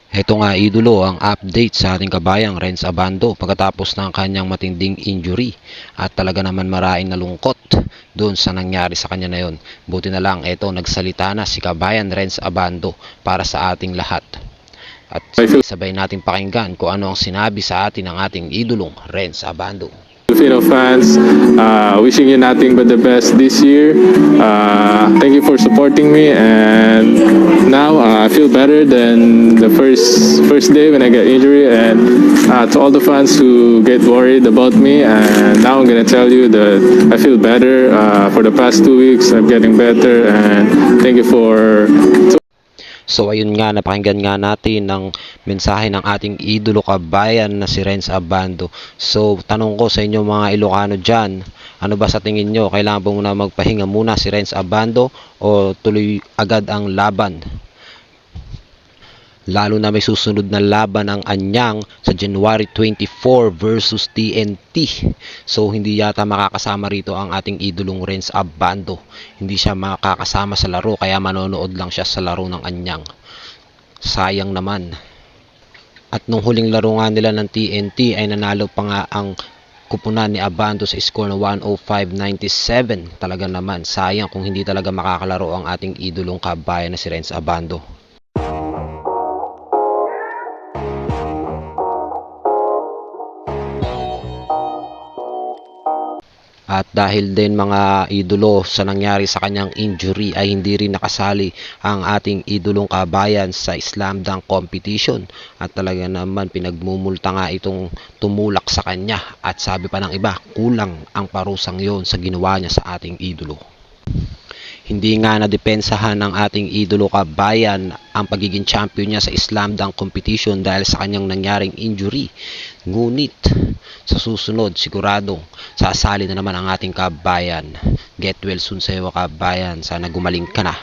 Heto nga idolo ang update sa ating kabayang Renz Abando pagkatapos ng kanyang matinding injury at talaga naman maraming nalungkot doon sa nangyari sa kanya na yon. Buti na lang eto nagsalita na si kabayan Renz Abando para sa ating lahat. At sabay natin pakinggan kung ano ang sinabi sa atin ng ating idolong Renz Abando. Filipino fans, wishing you nothing but the best this year. Thank you for supporting me, and now I feel better than the first day when I got injury. And to all the fans who get worried about me, and now I'm gonna tell you that I feel better. For the past 2 weeks, I'm getting better, and thank you for. So ayun nga, napakinggan nga natin ng mensahe ng ating idolo kabayan na si Renz Abando. So tanong ko sa inyo mga Ilocano dyan, ano ba sa tingin nyo? Kailangan po muna magpahinga muna si Renz Abando o tuloy agad ang laban? Lalo na may susunod na laban ang Anyang sa January 24 versus TNT. So hindi yata makakasama rito ang ating idolong Renz Abando. Hindi siya makakasama sa laro kaya manonood lang siya sa laro ng Anyang. Sayang naman. At nung huling laro nga nila ng TNT ay nanalo pa nga ang kupunan ni Abando sa score na 105-97. Talaga naman sayang kung hindi talaga makakalaro ang ating idolong kabayan na si Renz Abando. At dahil din mga idolo sa nangyari sa kanyang injury ay hindi rin nakasali ang ating idolong kabayan sa slam dunk competition. At talaga naman pinagmumulta nga itong tumulak sa kanya. At sabi pa ng iba, kulang ang parusang yon sa ginawa niya sa ating idolo. Hindi nga nadepensahan ng ating idolo kabayan ang pagiging champion niya sa slam dunk competition dahil sa kanyang nangyaring injury. Ngunit sa susunod siguradong sasali na naman ang ating kabayan. Get well soon sa iyo kabayan. Sana gumaling ka na.